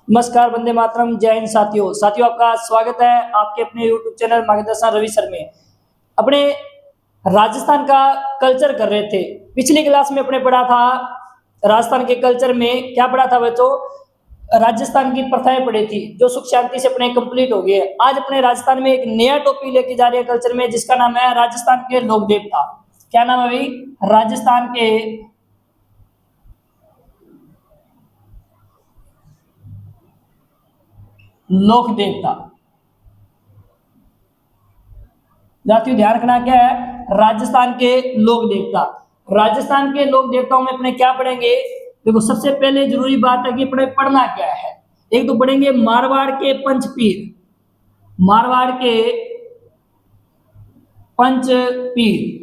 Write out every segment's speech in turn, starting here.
नमस्कार, वंदे मातरम, जय हिंद साथियों। साथियों, आपका स्वागत है आपके अपने यूट्यूब चैनल मार्गदर्शन रवि सर में। अपने राजस्थान का कल्चर कर रहे थे। पिछली क्लास में अपने पढ़ा था राजस्थान के कल्चर में क्या पढ़ा था बच्चों? राजस्थान की प्रथाएं पढ़ी थी जो सुख शांति से अपने कंप्लीट हो गई है। आज अपने राजस्थान में एक नया टॉपिक लेके जा रहे हैं कल्चर में, जिसका नाम है राजस्थान के लोक देवता। क्या नाम है भाई? राजस्थान के लोक देवता। साथियों, ध्यान रखना क्या है? राजस्थान के लोक देवता। राजस्थान के लोक देवताओं में अपने क्या पढ़ेंगे? देखो, सबसे पहले जरूरी बात है कि अपने पढ़ना क्या है। एक तो पढ़ेंगे मारवाड़ के पंचपीर। मारवाड़ के पंचपीर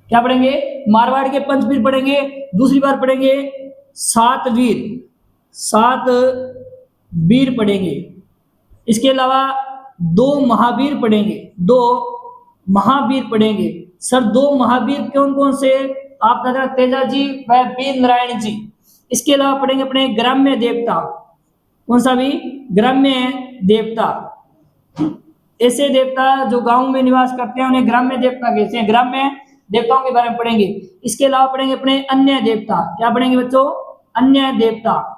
क्या पढ़ेंगे? मारवाड़ के पंचपीर पढ़ेंगे। दूसरी बार पढ़ेंगे सात वीर। सात वीर पढ़ेंगे। इसके अलावा दो महावीर पढ़ेंगे। दो महावीर पढ़ेंगे। सर, दो महावीर कौन कौन से? आप बता तेजा जी व वीर नारायण जी। इसके अलावा पढ़ेंगे अपने ग्राम्य देवता। कौन सा भी? ग्राम्य देवता। ऐसे देवता जो गांव में निवास करते हैं उन्हें ग्राम्य देवता कहते हैं। ग्राम्य देवताओं के बारे में पढ़ेंगे। इसके अलावा पढ़ेंगे अपने अन्य देवता। क्या पढ़ेंगे बच्चों? अन्य देवता।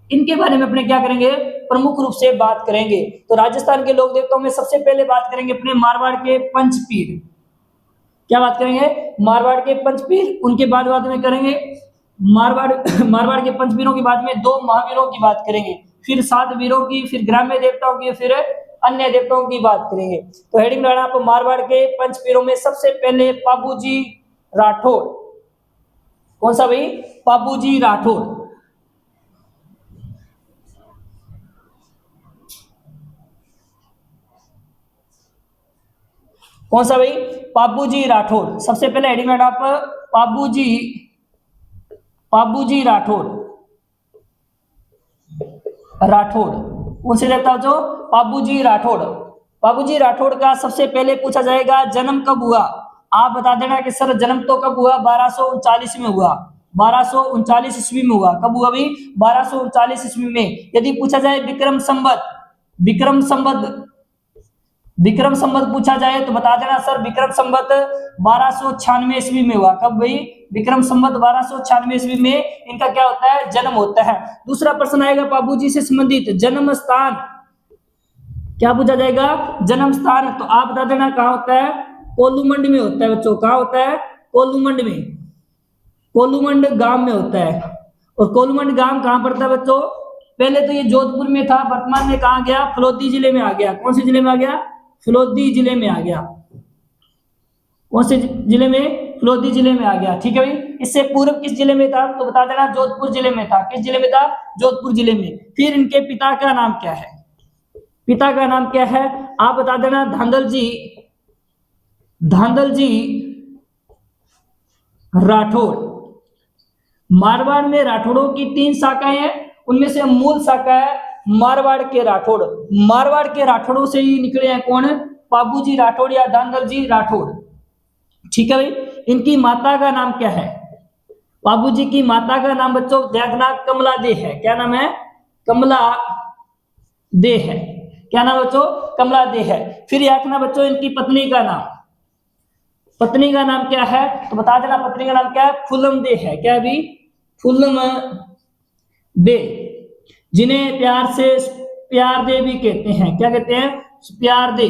इनके बारे में अपने क्या करेंगे? प्रमुख रूप से बात करेंगे। तो राजस्थान के लोक देवताओं में सबसे पहले बात करेंगे अपने मारवाड़ के पंचपीर। क्या बात करेंगे? मारवाड़ के पंचपीर। उनके बाद में करेंगे मारवाड़ मारवाड़ के पंचपीरों के बाद में दो महावीरों की बात करेंगे, फिर सात वीरों की, फिर ग्राम्य देवताओं की, फिर अन्य देवताओं की बात करेंगे। तो हेडिंग लगाना आप मारवाड़ के पंचपीरों में सबसे पहले पाबूजी राठौड़। कौन सा भाई? पाबूजी राठौड़। कौन सा भाई? पाबूजी राठौड़। सबसे पहले हेडिंग लगाना आप पाबूजी पाबूजी राठौड़। राठौड़ कौन से देवता जो? पाबूजी राठौड़। पाबूजी राठौड़ का सबसे पहले पूछा जाएगा जन्म कब हुआ। आप बता देना कि सर जन्म तो कब हुआ? 1239 में हुआ। 1239 ईस्वी में हुआ। कब हुआ भाई? 1239 ईस्वी में। यदि पूछा जाए विक्रम संवत पूछा जाए तो बता देना सर विक्रम संवत 1296 ईस्वी में हुआ। कब भाई? विक्रम संवत 1296 ईस्वी में इनका क्या होता है? जन्म होता है। दूसरा प्रश्न आएगा पाबूजी से संबंधित जन्म स्थान। क्या पूछा जाएगा? जन्म स्थान। तो आप बता देना कहाँ होता है? कोलूमंड में होता है बच्चों। कहाँ होता है? कोलूमंड में। कोलूमंड गांव में होता है। और कोलूमंड गांव कहाँ पड़ता है बच्चों? पहले तो ये जोधपुर में था, वर्तमान में कहाँ गया? फलोदी जिले में आ गया। कौन से जिले में आ गया? फलोदी जिले में आ गया। कौन से जिले में? फलोदी जिले में आ गया। ठीक है भाई। इससे पूर्व किस जिले में था? तो बता देना जोधपुर जिले में था। किस जिले में था? जोधपुर जिले में। फिर इनके पिता का नाम क्या है? पिता का नाम क्या है? आप बता देना धांधल जी राठौड़। मारवाड़ में राठौड़ों की 3 शाखाएं हैं। उनमें से मूल शाखा है मारवाड़ के राठौड़। मारवाड़ के राठौड़ों से ही निकले हैं कौन? पाबूजी राठौड़ या धांधल जी राठौड़। ठीक है भाई। इनकी माता का नाम क्या है? पाबूजी की माता का नाम बच्चों ध्यान, कमला दे है। क्या नाम है? कमला दे है। क्या नाम बच्चों? कमला दे है। फिर याद रखना बच्चों इनकी पत्नी का नाम। पत्नी का नाम क्या है? तो बता देना पत्नी का नाम क्या है? फूलम दे है। क्या भी? फूलम दे, जिन्हें प्यार से प्यार दे भी कहते हैं। क्या कहते हैं? प्यार दे।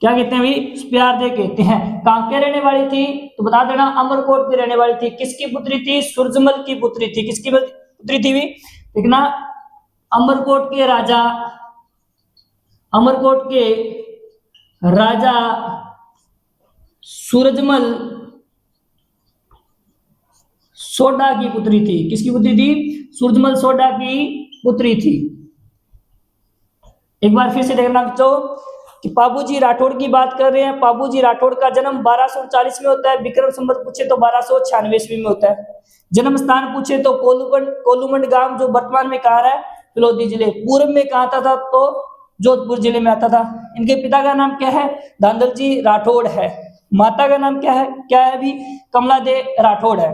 क्या कहते हैं भाई? प्यार दे कहते हैं। कहां के रहने वाली थी? तो बता देना अमरकोट की रहने वाली थी। किसकी पुत्री थी? सूरजमल की पुत्री थी। किसकी पुत्री थी भी? देखना, अमरकोट के राजा सूरजमल सोडा की पुत्री थी। किसकी पुत्री थी? सूरजमल सोडा की पुत्री थी। एक बार फिर से देखना बच्चों कि पाबूजी राठौड़ की बात कर रहे हैं। पाबूजी राठौड़ का जन्म 1239 में होता है। विक्रम संवत पूछे तो 1296 ईस्वी में होता है। जन्म स्थान पूछे तो कोलूमंड गांव, जो वर्तमान में कहाँ है? फलोदी जिले। पूर्व में कहा था तो जोधपुर जिले में आता था। इनके पिता का नाम क्या है? धांधल जी राठौड़ है। माता का नाम क्या है? अभी कमला दे राठौड़ है।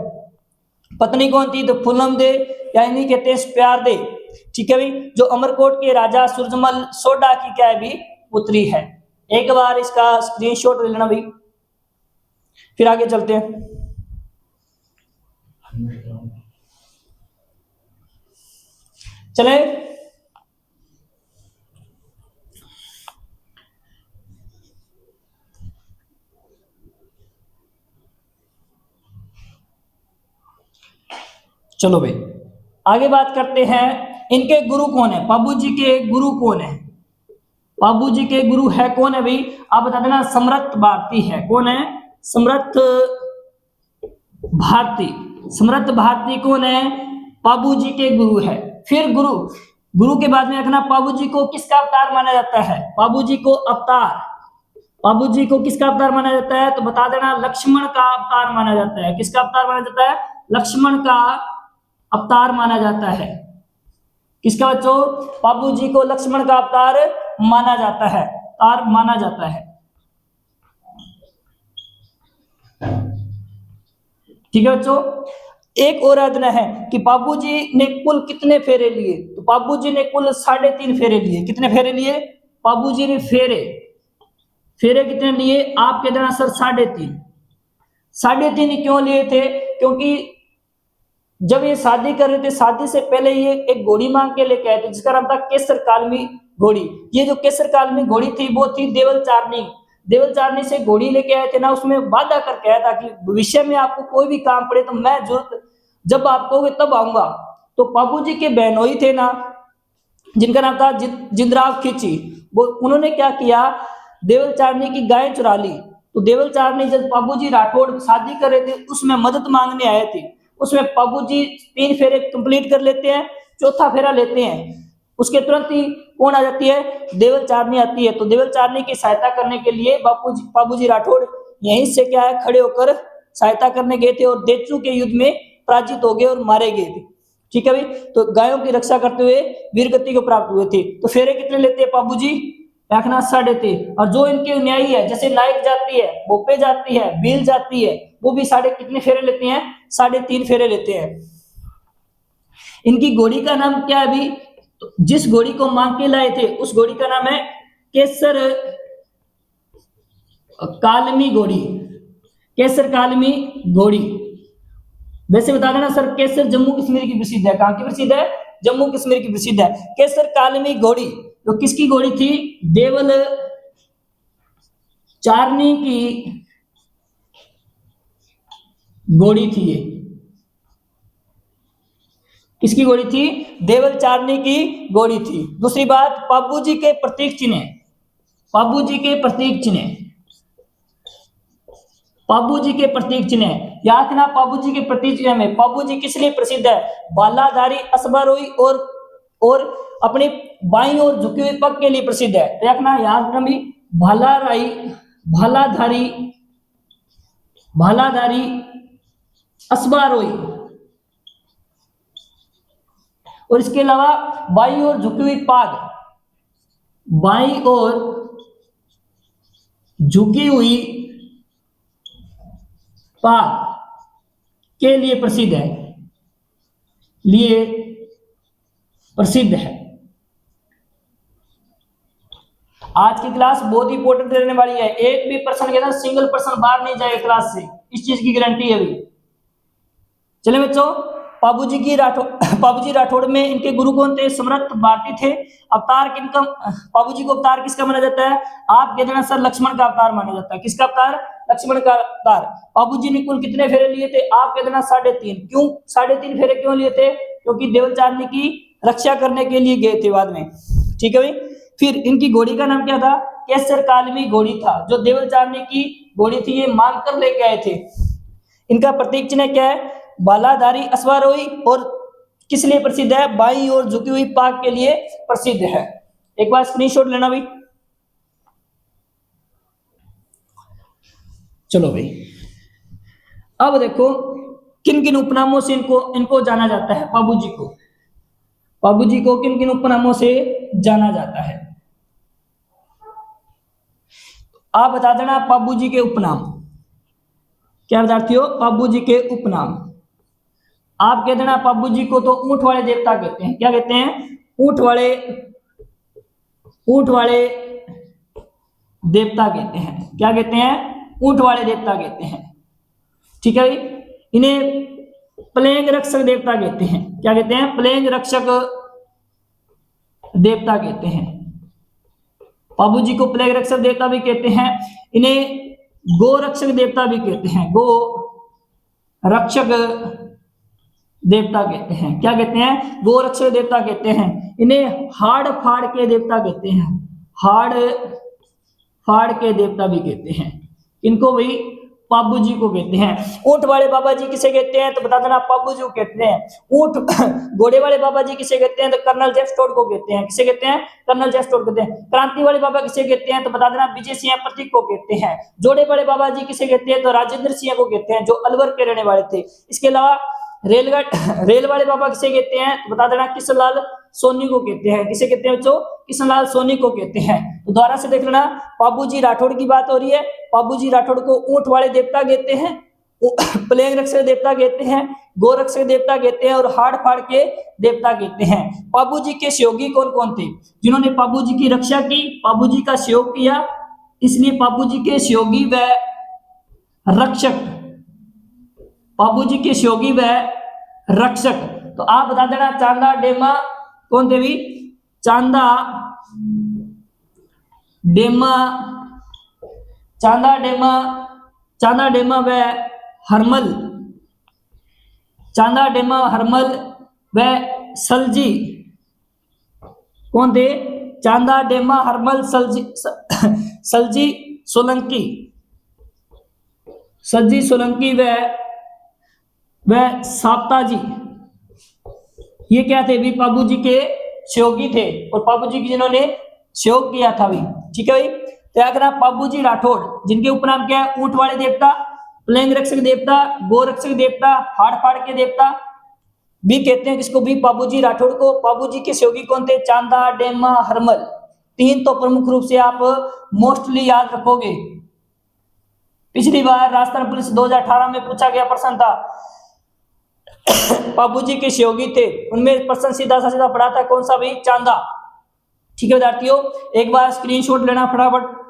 पत्नी कौन थी? तो फूलम दे, या इन्हीं कहते हैं प्यार दे। ठीक है भाई। जो अमरकोट के राजा सूरजमल सोडा की क्या है भी पुत्री है। एक बार इसका स्क्रीनशॉट ले लेना भाई, फिर आगे चलते हैं। चले, चलो भाई आगे बात करते हैं। इनके गुरु कौन है? बाबू जी के गुरु कौन है? बाबू जी के गुरु है कौन है भाई? आप बता देना। समर्थ भारती है। कौन है? समर्थ भारती। समर्थ भारती कौन है? बाबू जी के गुरु है। फिर गुरु, गुरु के बाद में रखना बाबू जी को किसका अवतार माना जाता है? बाबू जी को अवतार, बाबू जी को किसका अवतार माना जाता है? तो बता देना लक्ष्मण का अवतार माना जाता है। किसका अवतार माना जाता है? लक्ष्मण का अवतार माना जाता है। किसका बच्चों? बाबू जी को लक्ष्मण का अवतार माना जाता है, अवतार माना जाता है। ठीक है बच्चों। एक और अध्ययन है कि बाबूजी ने कुल कितने फेरे लिए? तो बाबूजी ने कुल 3.5 फेरे लिए। कितने फेरे लिए? बाबूजी ने फेरे, फेरे कितने लिए? आप कहते हैं सर 3.5। 3.5 क्यों लिए थे? क्योंकि जब ये शादी कर रहे थे, शादी से पहले ये एक घोड़ी मांग के लेके आए थे जिसका नाम था केसर कालमी घोड़ी। ये जो केसर कालमी घोड़ी थी वो थी देवल चारनी। देवल चारनी से घोड़ी लेके आए थे ना, उसमें वादा करके आया था कि भविष्य में आपको कोई भी काम पड़े तो मैं जरूरत जब आप कहोगे तब आऊंगा। तो बाबूजी के बहनोई थे ना, जिनका नाम था जिंदराव खींची, वो उन्होंने क्या किया? देवल चारनी की गाय चुरा ली। तो देवल चारनी जब बाबूजी राठौड़ शादी कर रहे थे उसमें मदद मांगने आए थे। उसमें बाबूजी 3 फेरे कंप्लीट कर लेते हैं, चौथा फेरा लेते हैं। उसके तुरंत ही कौन आ जाती है? देवल चारनी आती है। तो देवल चारनी की सहायता करने के लिए बाबूजी राठौड़ यहीं से क्या है खड़े होकर सहायता करने गए थे और देचू के युद्ध में पराजित हो गए और मारे गए थे। ठीक है भाई। तो गायों की रक्षा करते हुए वीरगति को प्राप्त हुए थे। तो फेरे कितने लेते हैं बाबूजी? रखना 3.5। और जो इनके न्यायी है, जैसे नायक जाती है, बोपे जाती है, बील जाती है, वो भी कितने फेरे लेते हैं? 3.5 फेरे लेते हैं। इनकी घोड़ी का नाम क्या है अभी? तो जिस घोड़ी को मांग के लाए थे उस घोड़ी का नाम है केसर कालमी घोड़ी। केसर कालमी घोड़ी। वैसे बता देना सर, केसर जम्मू कश्मीर की प्रसिद्ध है। कहां की प्रसिद्ध है? जम्मू कश्मीर की प्रसिद्ध है। केसर कालमी घोड़ी तो किसकी घोड़ी थी? देवल चारनी की घोड़ी थी। ये किसकी घोड़ी थी? देवल चारनी की घोड़ी थी। दूसरी बात, बाबूजी के प्रतीक चिन्ह, बाबूजी के प्रतीक चिन्ह, बाबूजी के प्रतीक चिन्ह याद रखना। बाबूजी के प्रतीक चिन्ह में बाबूजी किस लिए प्रसिद्ध है? बालाधारी अश्वारोही और अपनी बाईं और झुकी हुई पग के लिए प्रसिद्ध है। तो रखना याद रखना भी, भालाधारी भालाधारी अश्वारोही, और इसके अलावा बाईं और झुकी हुई पाग, बाईं और झुकी हुई पाग के लिए प्रसिद्ध है, लिए प्रसिद्ध है। आज की क्लास बहुत इंपॉर्टेंट रहने वाली है। एक भी पर्सन के अंदर सिंगल पर्सन बाहर नहीं जाएगा क्लास से, इस चीज की गारंटी है अभी। चलिए बच्चों, बाबूजी राठौड़ में इनके गुरु कौन थे? समर्थ भारती थे। अवतार किनका? बाबूजी को अवतार किसका माना जाता है? आप कह देना सर लक्ष्मण का अवतार माना जाता है। किसका अवतार? लक्ष्मण का अवतार। बाबूजी ने कुल कितने फेरे लिए थे? आप कह देना 3.5। क्यों 3.5 फेरे क्यों लिए थे? क्योंकि देवल चारनी की रक्षा करने के लिए गए थे बाद में। ठीक है भाई। फिर इनकी घोड़ी का नाम क्या था? केसर कालमी घोड़ी था। जो देवल चारनी की घोड़ी थी ये मांग कर लेके आए थे। इनका प्रतीक चिन्ह क्या है? बालाधारी अश्वारोही, और किस लिए प्रसिद्ध है? बाईं और झुकी हुई पाग के लिए प्रसिद्ध है। एक बार स्क्रीनशॉट लेना भाई। चलो भाई, अब देखो किन किन उपनामों से इनको जाना जाता है। बाबूजी को किन किन उपनामों से जाना जाता है? आप बता देना बाबूजी के उपनाम। क्या विद्यार्थियों? बाबूजी के उपनाम। आप कहते हैं ना पाबू जी को तो ऊंट वाले देवता कहते हैं। क्या कहते हैं? ऊंट वाले देवता कहते हैं। क्या कहते हैं? ऊंट वाले देवता कहते हैं। ठीक है भाई। इन्हें प्लेग रक्षक देवता कहते हैं। क्या कहते हैं? प्लेग रक्षक देवता कहते हैं। पाबू जी को प्लेग रक्षक देवता भी कहते हैं। इन्हें गो रक्षक देवता भी कहते हैं। गो रक्षक देवता कहते हैं। क्या कहते हैं? गो रक्षक देवता कहते हैं। इन्हें हाड़ फाड़ के देवता कहते हैं। हाड़ फाड़ के देवता भी कहते हैं। इनको भी पाबू जी को कहते हैं। ऊंट वाले बाबा जी किसे कहते हैं? तो बता देना पाबू जी को कहते हैं। ऊंट घोड़े वाले बाबा जी किसे कहते हैं? तो कर्नल जेम्स टोड को कहते हैं। किसे कहते हैं? कर्नल जेम्स टोड कहते हैं। क्रांति वाले बाबा किसे कहते हैं? तो बता देना विजय सिंह प्रतीक को कहते हैं। जोड़े वाले बाबा जी किसे कहते हैं? तो राजेंद्र सिंह को कहते हैं, जो अलवर के रहने वाले थे। इसके अलावा रेल वाले बाबा किसे कहते हैं? तो बता देना किशनलाल सोनी को कहते हैं। किसे कहते हैं बच्चों? किशनलाल सोनी को कहते हैं। तो दोबारा से देख लेना, पाबूजी राठौड़ की बात हो रही है। पाबूजी राठौड़ को ऊंट वाले देवता कहते हैं, प्लेग रक्षक देवता कहते हैं, गोरक्षक देवता कहते हैं और हाड़ फाड़ के देवता कहते हैं। पाबूजी के सहयोगी कौन कौन थे? जिन्होंने पाबूजी की रक्षा की, पाबूजी का सहयोग किया, इसलिए पाबूजी के सहयोगी व रक्षक, पाबूजी के सहयोगी व रक्षक। तो आप बता देना चांदा डेमा कौन थे भी? चांदा डेमा, चांदा डेमा, चांदा डेमा व हरमल, चांदा डेमा हरमल व सलजी कौन थे? चांदा डेमा हरमल सलजी, सलजी सोलंकी, सलजी सोलंकी व साप्ताजी, ये क्या थे भी? पाबूजी के सहयोगी थे और पाबूजी की जिन्होंने सहयोग किया था भी। ठीक है भाई। तो याद रखना पाबूजी राठौड़, जिनके उपनाम क्या है? ऊंट वाले देवता, प्लेग रक्षक देवता, गोरक्षक देवता, हाड़ फाड़ के देवता भी कहते हैं। किसको भी? पाबूजी राठौड़ को। पाबूजी के सहयोगी कौन थे? चांदा डेमा हरमल। तीन तो प्रमुख रूप से आप मोस्टली याद रखोगे। पिछली बार राजस्थान पुलिस 2018 में पूछा गया प्रश्न था, पाबूजी के सहयोगी थे, उनमें प्रश्न सीधा सा सीधा पड़ा था कौन सा भाई? चांदा। ठीक है विद्यार्थियों, एक बार स्क्रीनशॉट लेना फटाफट।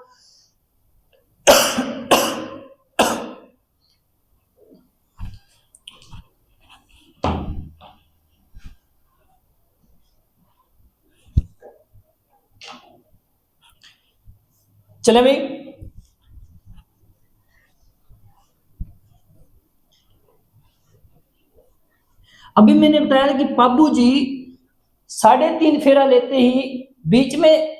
चले भाई। अभी मैंने बताया कि पाबूजी 3.5 फेरा लेते ही बीच में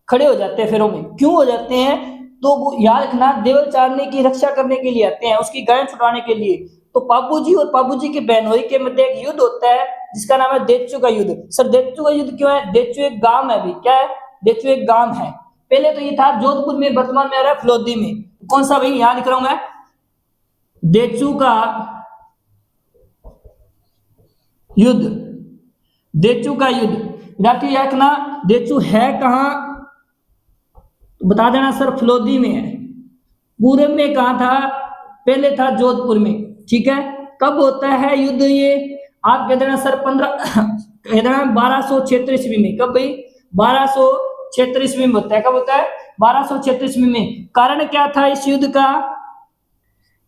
खड़े हो जाते हैं। फेरों में क्यों हो जाते हैं? तो वो याद रखना, देवल चारने की रक्षा करने के लिए आते हैं, उसकी गाय छुड़ाने के लिए। तो पाबूजी और पाबूजी के बहनोई के मध्य एक युद्ध होता है जिसका नाम है देचू का युद्ध। सर देचू का युद्ध क्यों है? देचू एक गांव है भाई। क्या है? देचू एक गांव है। पहले तो ये था जोधपुर में, वर्तमान में आ रहा है फलोदी में। कौन सा भाई? यहां लिख रहा हूं मैं, देचू का युद्ध। देचू का युद्ध विद्यार्थी याद रखना, देचू है कहां? तो बता देना सर फलोदी में है। पूर्व में कहां था? पहले था जोधपुर में। ठीक है। कब होता है युद्ध ये? आप कह देना सर 1276 ईस्वी में। कब भाई? 1276 ईस्वी में होता है। कब होता है? 1276 ईस्वी में। कारण क्या था इस युद्ध का?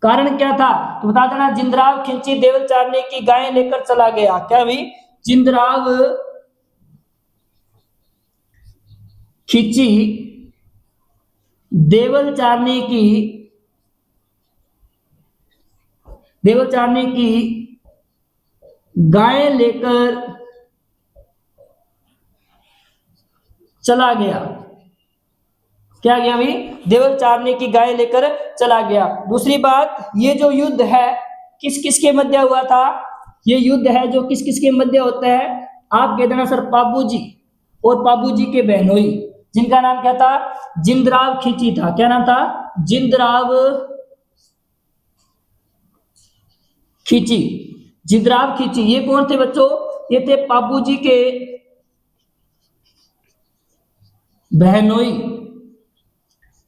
कारण क्या था? तो बता देना, जिंदराव खिंची देवल चारने की गायें लेकर चला गया। क्या भाई? जिंदराव खिंची देवल चारने की गायें लेकर चला गया। क्या गया भाई? देवल चारने की गायें लेकर चला गया। दूसरी बात, ये जो युद्ध है किस किस के मध्य हुआ था? ये युद्ध है जो किस किस के मध्य होता है? आप कह देना सर पाबूजी और पाबूजी के बहनोई, जिनका नाम क्या था? जिंदराव खिंची था। क्या नाम था? जिंदराव खिंची। जिंदराव खिंची ये कौन थे बच्चों? ये थे पाबूजी के बहनोई।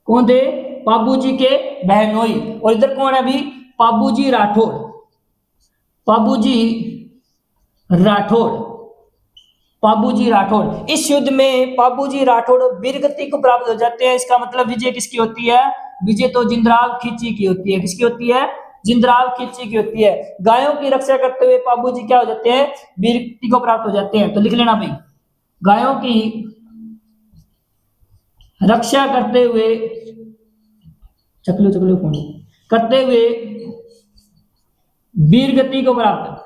कौन थे? पाबूजी के बहनोई। और इधर कौन है अभी? पाबूजी राठौड़। पाबूजी राठौड़, पाबूजी राठौड़। इस युद्ध में पाबूजी राठौड़ वीरगति को प्राप्त हो जाते हैं। इसका मतलब विजय किसकी होती है? विजय तो जिंदराव खिची की होती है। किसकी होती है? जिंदराव खिची की होती है। गायों की रक्षा करते हुए पाबूजी क्या हो जाते हैं? वीरगति को प्राप्त हो जाते हैं। तो लिख लेना भाई, गायों की रक्षा करते हुए, चकलो चकलो फोन करते हुए वीरगति को प्राप्त,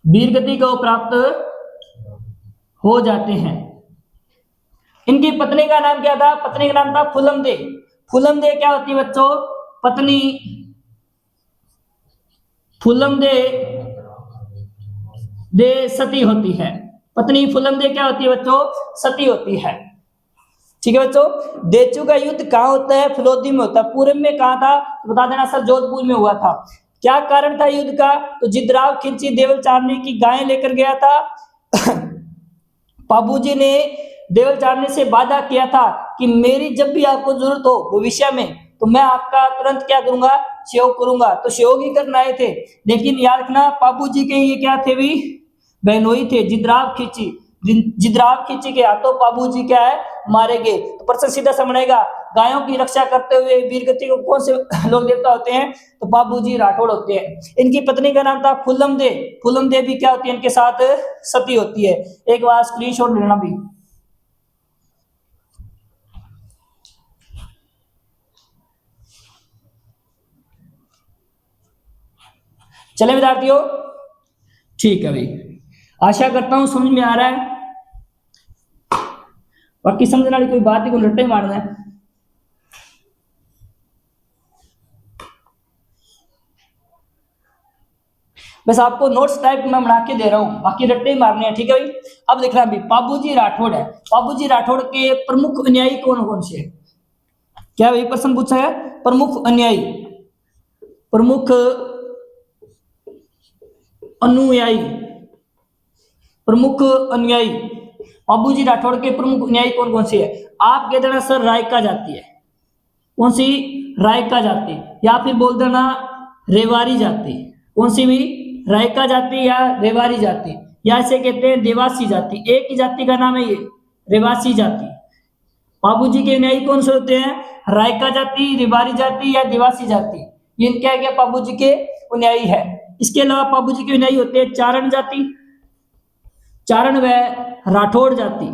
वीरगति को प्राप्त हो जाते हैं। इनकी पत्नी का नाम क्या था? पत्नी का नाम था फुलमदे। फुलमदे क्या होती है बच्चों? पत्नी फुलमदे दे सती होती है। पत्नी फुलमदे क्या होती है बच्चों? सती होती है। ठीक है बच्चों। देचू का युद्ध कहाँ होता है? फलोदी में होता है। पूर्व में कहाँ था? तो बता देना सर, जोधपुर में हुआ था। क्या कारण था युद्ध का? तो जिद्राव खिंची देवल चारने की गायें लेकर गया था। पाबूजी ने देवल चारने से वादा किया था कि मेरी जब भी आपको जरूरत हो भविष्य में, तो मैं आपका तुरंत क्या करूंगा? सहयोग करूंगा। तो सहयोग ही करना आए थे। लेकिन याद रखना, पाबूजी के ये क्या थे भी? बहनोई थे, जिद्राव खिंची। जिद्राव खिंची के हाथों पाबूजी क्या है? मारे गए। तो प्रश्न सीधा समझेगा, गायों की रक्षा करते हुए वीरगति को कौन से लोग देवता होते हैं? तो पाबूजी राठौड़ होते हैं। इनकी पत्नी का नाम था फुलमदे। फुलमदे भी क्या होती है? इनके साथ सती होती है। एक बार स्क्रीनशॉट लेना भी। चले विद्यार्थियों, ठीक है भाई, आशा करता हूं समझ में आ रहा है। बाकी समझने वाली कोई बात ही, को रट्टे मारना है। बस आपको नोट्स टाइप मैं बना के दे रहा हूं, बाकी रट्टे ही मारने हैं। ठीक है भाई। अब देखना भी, पाबूजी राठौड़ है। पाबूजी राठौड़ के प्रमुख अनुयायी कौन कौन से? क्या भाई प्रश्न पूछा है? प्रमुख अनुयायी, प्रमुख अनुयायी, प्रमुख अनुयायी पाबूजी राठौड़ के प्रमुख अनुयायी कौन कौन से है? आप कह देना सर रायका जाति है। कौन सी? रायका जाति। या फिर बोल देना रेवारी जाति। कौन सी भी? रायका जाति या रेवारी जाति, या इसे कहते हैं देवासी जाति। एक ही जाति का नाम है ये, रेवासी जाति। पाबूजी के अनुयायी कौन से होते हैं? रायका जाति, रेवारी जाति या देवासी जाति। ये क्या क्या पाबूजी के अनुयायी है। इसके अलावा पाबूजी के अनुयायी होते हैं चारण जाति, चारण व राठौड़ जाति।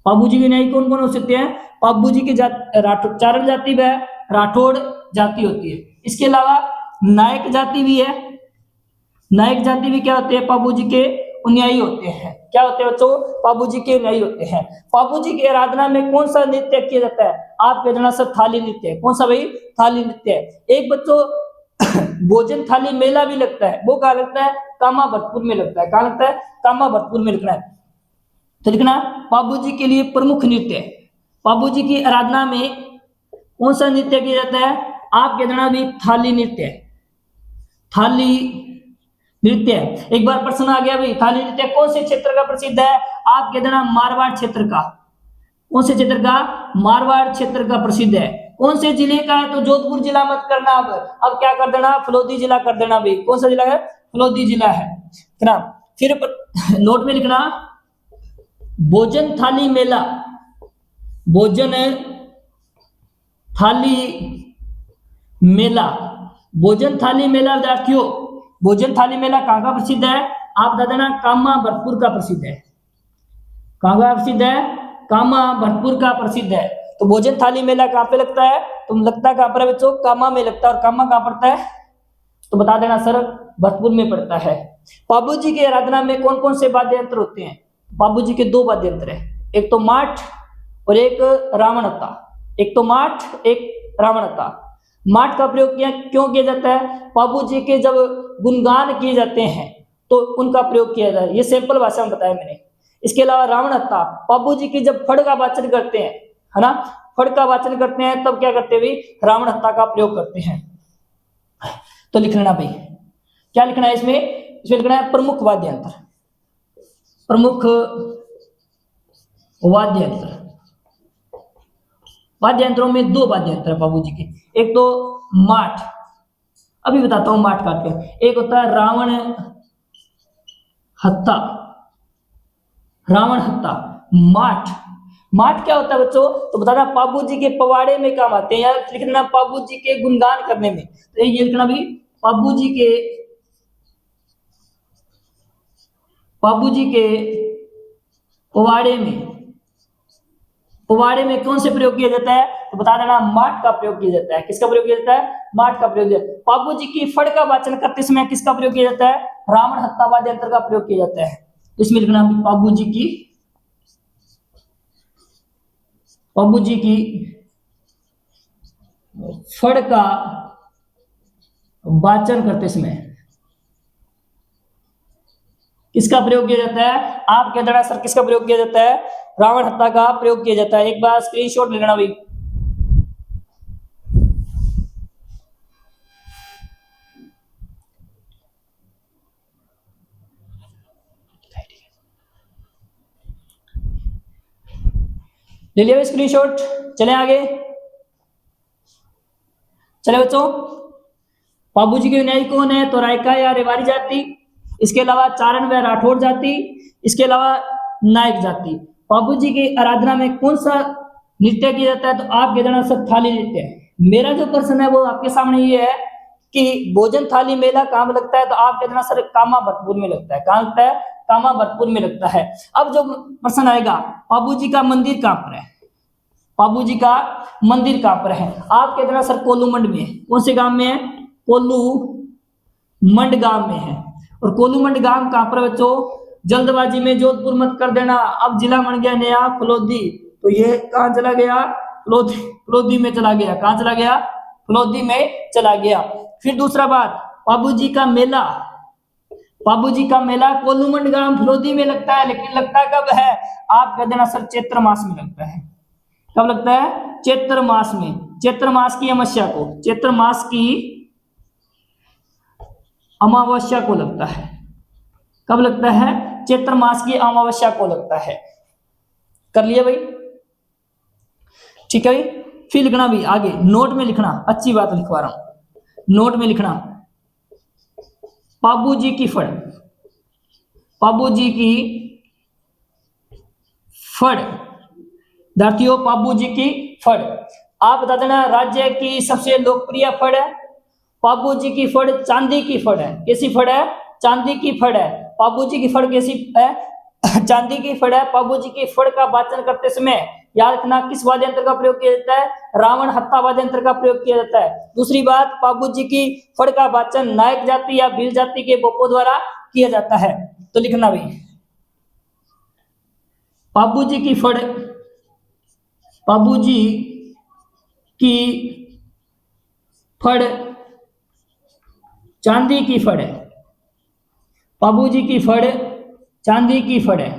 पाबूजी के अनुयायी कौन कौन हो सकते हैं? पाबूजी के चारण जाति व राठौड़ जाति होती है। इसके अलावा नायक जाति भी है। नायक जाति भी क्या होते हैं? पाबूजी के अनुयायी होते हैं। क्या होते हैं बच्चों? पाबूजी के अनुयायी होते हैं। पाबूजी की आराधना में कौन सा नृत्य किया जाता है? आप कह देना सर थाली नृत्य। कौन सा भाई? थाली नृत्य। एक बच्चों भोजन थाली मेला भी लगता है। वो कहाँ लगता है? कामा भरतपुर में लगता है। कहाँ लगता है? कामा भरतपुर में लिखना है। तो लिखना पाबूजी के लिए प्रमुख नृत्य है। पाबूजी की आराधना में कौन सा नृत्य किया जाता है? आप कह देना भी थाली नृत्य। थाली नृत्य। एक बार प्रश्न आ गया भाई, थाली नृत्य कौन से क्षेत्र का प्रसिद्ध है? आप कह देना मारवाड़ क्षेत्र का। कौन से क्षेत्र का? मारवाड़ क्षेत्र का प्रसिद्ध है। कौन से जिले का है? तो जोधपुर जिला मत करना। अब क्या कर देना? फलोदी जिला कर देना भाई। कौन सा जिला है? फलोदी जिला है ना। फिर नोट में लिखना भोजन थाली मेला, भोजन थाली मेला, भोजन थाली मेला। विद्यार्थियों, भोजन थाली मेला कहाँ का प्रसिद्ध है? आप बता देना कामा भरतपुर का प्रसिद्ध है। कहाँ का प्रसिद्ध है? कामा भरतपुर का प्रसिद्ध है। तो भोजन थाली मेला कहाँ पे लगता है? तुम लगता कहाँ पर है बच्चों? कामा में लगता है। और कामा कहाँ पड़ता है? तो बता देना सर भरतपुर में पड़ता है। पाबूजी की आराधना में कौन कौन से वाद्य यंत्र होते हैं? पाबूजी के दो वाद्य यंत्र है, एक तो माठ और एक रावणता। एक तो माठ, एक रावणता। माठ का प्रयोग क्यों किया जाता है? पाबूजी के जब गुणगान किए जाते हैं तो उनका प्रयोग किया जाता है। ये सिंपल भाषा में बताया मैंने। इसके अलावा रावणता, पाबूजी की जब फड़ का वाचन करते हैं, है ना, फड़ का वाचन करते हैं तब क्या करते हैं? रावणता का प्रयोग करते हैं। तो लिख लेना भाई, क्या लिखना है इसमें? इसमें लिखना है प्रमुख वाद्य यंत्र। प्रमुख वाद्य यंत्र। वाद्य यंत्रों में दो वाद्य यंत्र है पाबूजी के, एक तो माठ अभी बताता हूं माठ का अर्थ। एक होता है रावण हत्ता, रावण हत्ता। माठ, माठ क्या होता है बच्चों? तो बताना पाबू जी के पवाड़े में काम आते हैं, या लिख देना पाबू जी के गुणगान करने में। तो ये लिखना भी पाबू जी के, पाबू जी के पवाड़े में, पवाड़े में कौन से प्रयोग किया जाता है? तो बता देना माठ का प्रयोग किया जाता है। किसका प्रयोग किया जाता है? माठ का प्रयोग किया जाता है। पाबू जी की फड़ का वाचन करते समय किसका प्रयोग किया जाता है? रावण हत्ता वाद्य यंत्र का प्रयोग किया जाता है। तो इसमें लिखना पाबू जी की, पाबू जी की फड़ का वाचन करते समय किसका प्रयोग किया जाता है? आप कह देना सर किसका प्रयोग किया जाता है? रावण हत्ता का प्रयोग किया जाता है। एक बार स्क्रीनशॉट ले लेना भाई। ले लिया स्क्रीनशॉट। चले आगे, चले बच्चों। पाबू जी के न्यायी कौन है? तो रायका या रेवाड़ी जाति, इसके अलावा चारण व राठौड़ जाति, इसके अलावा नायक जाति। पाबू जी की आराधना में कौन सा नृत्य किया जाता है? तो आप कह देना सर थाली नृत्य है। मेरा जो प्रश्न है वो आपके सामने ये है कि भोजन थाली मेला कहाँ लगता है? तो आप कह देना सर कामा भरतपुर में लगता है। कहाँ लगता है? कामा भरतपुर में लगता है। अब जो प्रश्न आएगा, पाबू जी का मंदिर कहाँ पर है? पाबू जी का मंदिर कहाँ पर है? आप कह देना सर कोल्लू मंड में है। कौन से गांव में है? कोल्लू मंड गांव में है। और कोल्लू मंड गांव कहाँ पर बच्चों? जल्दबाजी में जोधपुर मत कर देना, अब जिला बन गया नया फलोदी। तो ये कहाँ चला गया? फलोदी, फलोदी में चला गया। कहाँ चला गया? फलोदी में चला गया। फिर दूसरा बात, पाबू जी का मेला, पाबू जी का मेला कोल्लू मंड गांव फलोदी में लगता है, लेकिन लगता कब है? आप कह देना सर चैत्र मास में लगता है। कब लगता है? चैत्र मास में। चैत्र मास की अमावस्या को, चैत्र मास की अमावस्या को लगता है। कब लगता है? चैत्र मास की अमावस्या को लगता है। कर लिया भाई? ठीक है भाई। फिर लिखना भी आगे, नोट में लिखना, अच्छी बात लिखवा रहा हूं, नोट में लिखना पाबू जी की फड़, पाबू जी की फड़, विद्यार्थियों पाबू जी की फड़। आप बता देना राज्य की सबसे लोकप्रिय फड़ है पाबू जी की फड़, चांदी की फड़ है। कैसी फड़ है? चांदी की फड़ है। पाबू जी की फड़ कैसी है? चांदी की फड़ है। पाबू जी की फड़ का वाचन करते समय याद रखना किस वाद्य यंत्र का प्रयोग किया जाता है? रावण हत्ता वाद्य यंत्र का प्रयोग किया जाता है। दूसरी बात, पाबू जी की फड़ का वाचन नायक जाति या भील जाति के बोपों द्वारा किया जाता है। तो लिखना भी पाबू जी की फड़, पाबू जी की फड़ चांदी की फड़ है। पाबू जी की फड़ चांदी की फड़ है।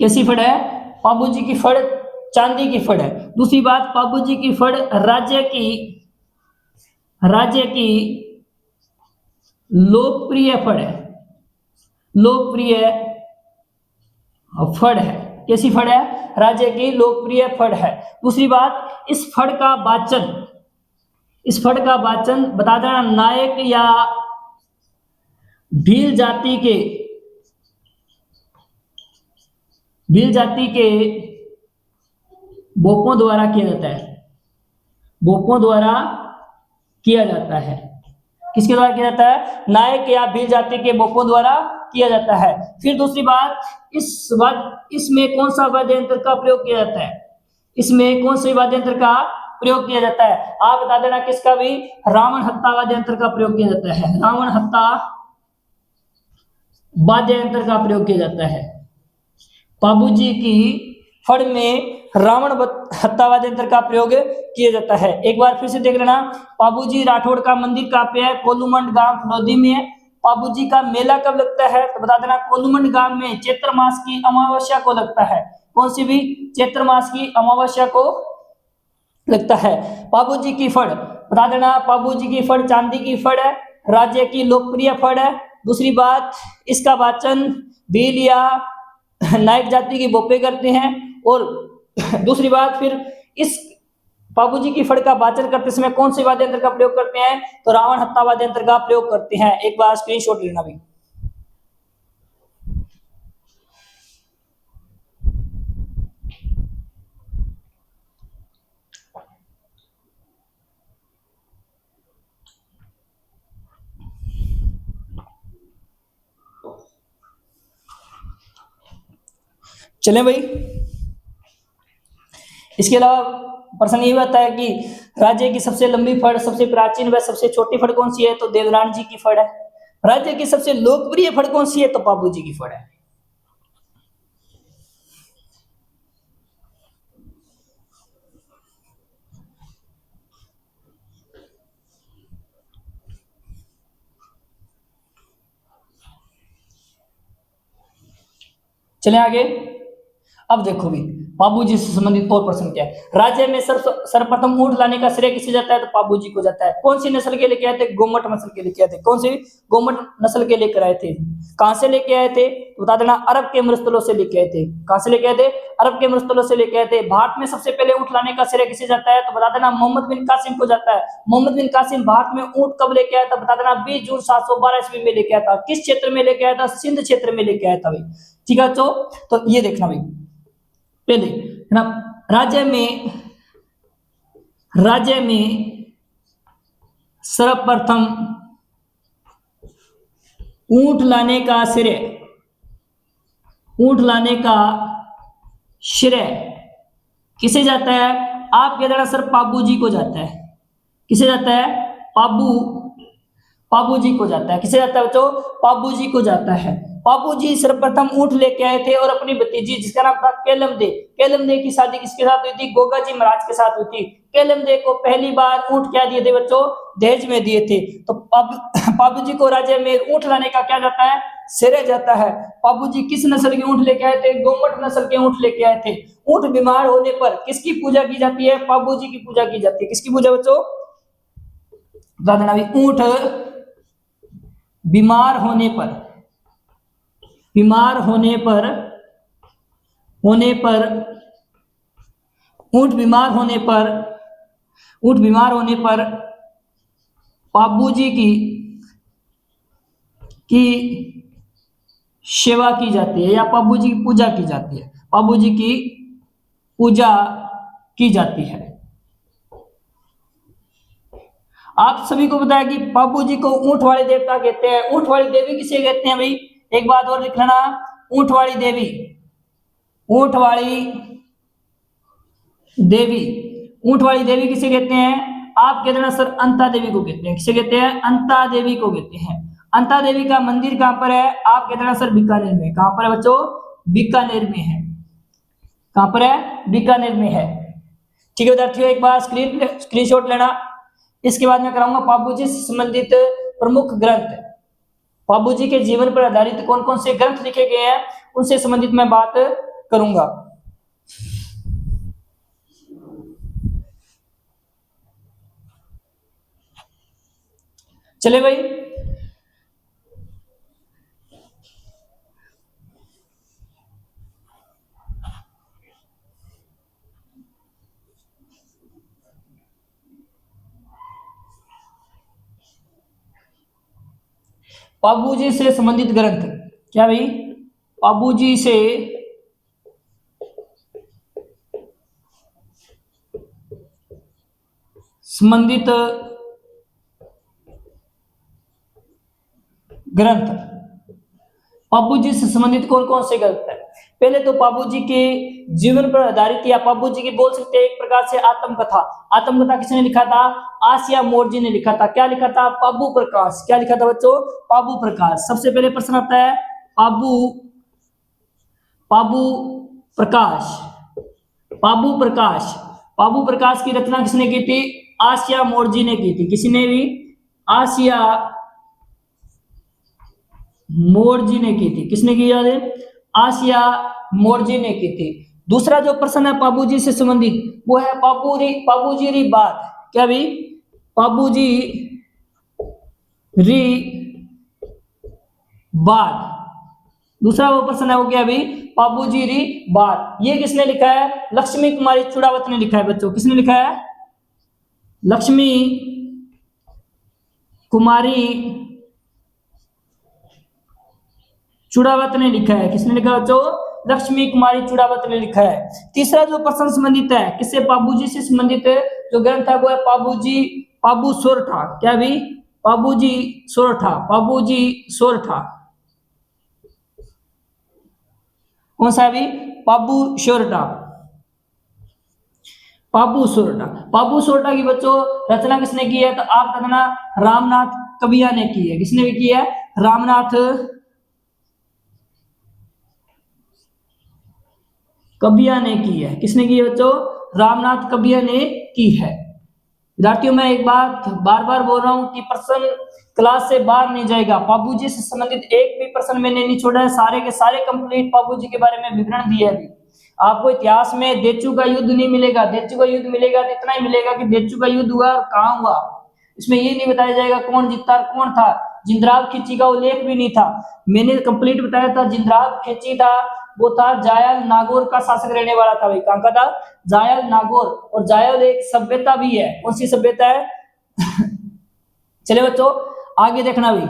कैसी फड़ है? पाबू जी की फड़ चांदी की फड़ है। दूसरी बात, पाबू जी की फड़ राज्य की, राज्य की लोकप्रिय फड़ है, लोकप्रिय फड़ है। कैसी फड़ है? राज्य की लोकप्रिय फड़ है। दूसरी बात, इस फड़ का वाचन, इस फड़ का वाचन बता देना नायक या भील जाति के, भील जाति के बोपों द्वारा किया जाता है। बोपों द्वारा किया जाता है। किसके द्वारा किया जाता है? नायक या भील जाति के बोपों द्वारा किया जाता है। फिर दूसरी बात, इसमें कौन सा वाद्य यंत्र का प्रयोग किया जाता है? इसमें कौन से वाद्य यंत्र का प्रयोग किया जाता है? आप बता देना किसका भी? रावण हत्ता वाद्य यंत्र का प्रयोग किया जाता है। रावण हत्ता वाद्य यंत्र का प्रयोग किया जाता है। पाबू जी की फड़ में रावण हत्ता वाद्य यंत्र का प्रयोग किया जाता है। एक बार फिर से देख लेना, पाबू जी राठौड़ का मंदिर कहाँ पे है? कोल्लूमंड गांव फलोदी में है। पाबू जी का मेला कब लगता है? तो बता देना कोल्लूमंड गांव में चैत्र मास की अमावस्या को लगता है। कौन सी भी? चैत्र मास की अमावस्या को लगता है। पाबू जी की फड़ बता देना, पाबू जी की फड़ चांदी की फड़ है, राज्य की लोकप्रिय फड़ है। दूसरी बात, इसका वाचन भील या नायक जाति की बोपे करते हैं। और दूसरी बात, फिर इस पाबू जी की फड़ का वाचन करते समय कौन से वाद्य यंत्र का प्रयोग करते हैं? तो रावण हत्ता वाद्य यंत्र का प्रयोग करते हैं। एक बार स्क्रीनशॉट लेना भी। चलें भाई, इसके अलावा प्रश्न ये आता है कि राज्य की सबसे लंबी फड़, सबसे प्राचीन व सबसे छोटी फड़ कौन सी है? तो देवरान जी की फड़ है। राज्य की सबसे लोकप्रिय फड़ कौन सी है? तो पाबू जी की फड़ है। चले आगे। अब देखो भी पाबू जी से संबंधित और प्रश्न क्या है। राज्य में सर्वप्रथम ऊंट लाने का श्रेय किसे जाता है? तो पाबू जी को जाता है। कौन सी नस्ल के लेके आए थे? गोमट नस्ल के लेके आए थे। कौन सी? गोमट नस्ल के लेकर आए थे। कहां से लेके आए थे? बता देना, अरब के मरुस्थलों से लेके आए थे। कहां से लेके आए थे? अरब के मरुस्थलों से लेके आए थे। भारत में सबसे पहले ऊंट लाने का श्रेय किसे जाता है? तो बता देना, मोहम्मद बिन कासिम को जाता है। मोहम्मद बिन कासिम भारत में ऊंट कब लेके आया था? बता देना, 20 जून 712 ईस्वी में लेके आया था। किस क्षेत्र में लेके आया था? सिंध क्षेत्र में लेके आया था भाई। ठीक है, तो ये देखना भाई, पहले है ना, राज्य में सर्वप्रथम ऊंट लाने का श्रेय किसे जाता है? आप कह देना सर पाबू जी को जाता है। किसे जाता है? पाबू जी को जाता है। किसे जाता है बच्चों? पाबू जी को जाता है। पाबू जी सर्वप्रथम ऊंट लेके आए थे और अपनी भतीजी जिसका नाम था केलम दे की शादी किसके साथ हुई थी? गोगा जी महाराज के साथ हुई थी। केलम दे को पहली बार ऊंट क्या दिए थे बच्चों? दहेज में दिए थे। तो पाबू जी को राज्य में ऊंट लाने का क्या जाता है? श्रेय जाता है। पाबू जी किस नस्ल के ऊंट लेके आए थे? गोमट नस्ल के ऊंट लेके आए थे। ऊंट बीमार होने पर किसकी पूजा की जाती है? पाबू जी की पूजा की जाती है। किसकी पूजा बच्चों? बता देना भी, ऊंट बीमार होने पर पाबू जी की सेवा की जाती है या पाबू जी की पूजा की जाती है। पाबू जी की पूजा की जाती है। आप सभी को पता है कि पाबू जी को ऊंट वाले देवता कहते हैं। ऊंट वाली देवी किसे कहते हैं भाई? एक बात और लिख लेना, ऊंट वाली देवी किसे कहते हैं? आप कहते हैं सर अंता देवी को कहते हैं। किसे कहते हैं? अंता देवी को कहते हैं। अंता देवी का मंदिर कहां पर है? आप कहते हैं सर बीकानेर में। कहां पर है बच्चों? बीकानेर में है। कहां पर है? बीकानेर में है। ठीक है विद्यार्थियों, एक बार स्क्रीनशॉट लेना। इसके बाद मैं कराऊंगा पाबू जी से संबंधित प्रमुख ग्रंथ। पाबू जी के जीवन पर आधारित कौन कौन से ग्रंथ लिखे गए हैं उनसे संबंधित मैं बात करूंगा। चले भाई, पाबू जी से संबंधित ग्रंथ क्या भाई? पाबू जी से संबंधित ग्रंथ। पाबू जी से संबंधित कौन कौन से ग्रंथ है? पहले तो पाबू जी के जीवन पर आधारित या पाबू जी की बोल सकते हैं एक प्रकार से आत्मकथा किसने लिखा था? आसिया मोर जी ने लिखा था। क्या लिखा था? पाबू प्रकाश। क्या लिखा था बच्चों? पाबू प्रकाश। सबसे पहले प्रश्न आता है पाबू प्रकाश की रचना किसने की थी? आसिया मोर जी ने की थी। किसने भी? आसिया मोर जी ने की थी। किसने की? याद है? आसिया मोर जी ने की थी। दूसरा जो प्रश्न है पाबू जी से संबंधित वो है पाबू जी री बात। क्या भी? पाबू जी री बात। दूसरा वो प्रश्न है वो क्या भी? पाबू जी री बात। ये किसने लिखा है? लक्ष्मी कुमारी चुड़ावत ने लिखा है बच्चों। किसने लिखा है? लक्ष्मी कुमारी चूड़ावत ने लिखा है। किसने लिखा है बच्चों? लक्ष्मी कुमारी चूड़ावत ने लिखा है। तीसरा जो प्रश्न संबंधित है, किससे? पाबूजी से संबंधित जो ग्रंथ है वो है पाबू सोरठा। क्या भी? पाबूजी सोरठा। पाबूजी सोरठा कौन सा भी? पाबू सोरठा। पाबू सोरठा। पाबू सोरठा की बच्चों रचना किसने की है? तो आप बताना, रामनाथ कबिया ने की है। किसने भी की है? रामनाथ कबिया ने की है। किसने की है बच्चों? रामनाथ कबिया ने की है। विद्यार्थियों मैं एक बात बार बार बोल रहा हूं कि प्रश्न क्लास से बाहर नहीं जाएगा। पाबूजी से संबंधित एक भी प्रश्न मैंने नहीं छोड़ा है, सारे के सारे कंप्लीट पाबूजी के बारे में विवरण दिया है। आपको इतिहास में देचू का युद्ध नहीं मिलेगा। देचू का युद्ध मिलेगा तो इतना ही मिलेगा कि देचू का युद्ध हुआ और कहां हुआ। इसमें ये नहीं बताया जाएगा कौन जीता और कौन था। जिंद्राव खिची का उल्लेख भी नहीं था। मैंने कंप्लीट बताया था जिंद्राव खिची था, वो था जायल नागौर का शासक रहने वाला था। भाई कहां का था? जायल नागौर। और जायल एक सभ्यता भी है। कौन सी सभ्यता है? चले बच्चों आगे देखना भी।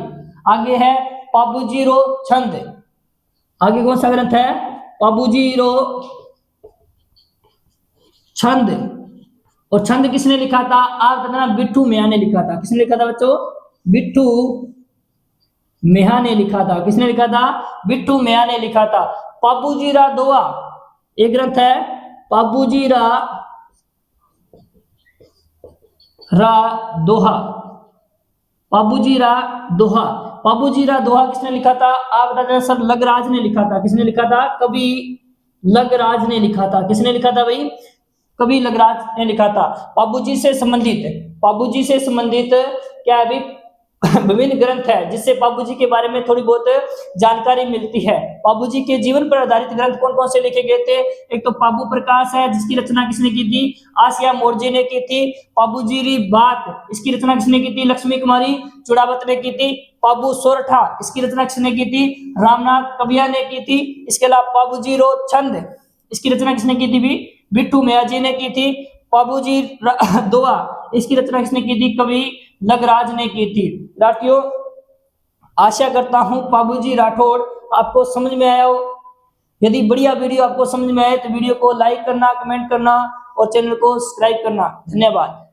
आगे है पाबूजी रो छंद। आगे कौन सा ग्रंथ है? पाबूजी रो छंद। और छंद किसने लिखा था? आप बताना, बिट्टू मियां ने लिखा था। किसने लिखा था बच्चों? बिट्टू मियां ने लिखा था। किसने लिखा था? बिट्टू मियां ने लिखा था। पाबूजी रा दोहा एक ग्रंथ है। पाबूजी रा दोहा। पाबूजी रा दोहा। पाबूजी रा दोहा किसने लिखा था? आप बताते सर लगराज ने लिखा था। किसने लिखा था? कवि लगराज ने लिखा था। किसने लिखा था भाई? कवि लगराज ने लिखा था। पाबूजी से संबंधित क्या है भाई? विभिन्न ग्रंथ है जिससे पाबूजी के बारे में थोड़ी बहुत जानकारी मिलती है। पाबूजी के जीवन पर आधारित ग्रंथ कौन कौन से लिखे गए थे? एक तो पाबू प्रकाश है, जिसकी रचना किसने की थी? आसिया मोर्जे ने की थी। पाबूजी री बात, इसकी रचना किसने की थी? लक्ष्मी कुमारी चूड़ावत ने की थी। पाबू सोरठा, इसकी रचना किसने की थी? रामनाथ कबिया ने की थी। इसके अलावा पाबूजी रो छंद, इसकी रचना किसने की थी? भी बिट्टू मियाजी ने की थी। पाबूजी दोहा, इसकी रचना किसने की थी? कवि लगराज ने की थी। विद्यार्थियों आशा करता हूं पाबूजी राठौड़ आपको समझ में आया हो। यदि बढ़िया वीडियो आपको समझ में आए तो वीडियो को लाइक करना, कमेंट करना और चैनल को सब्सक्राइब करना। धन्यवाद।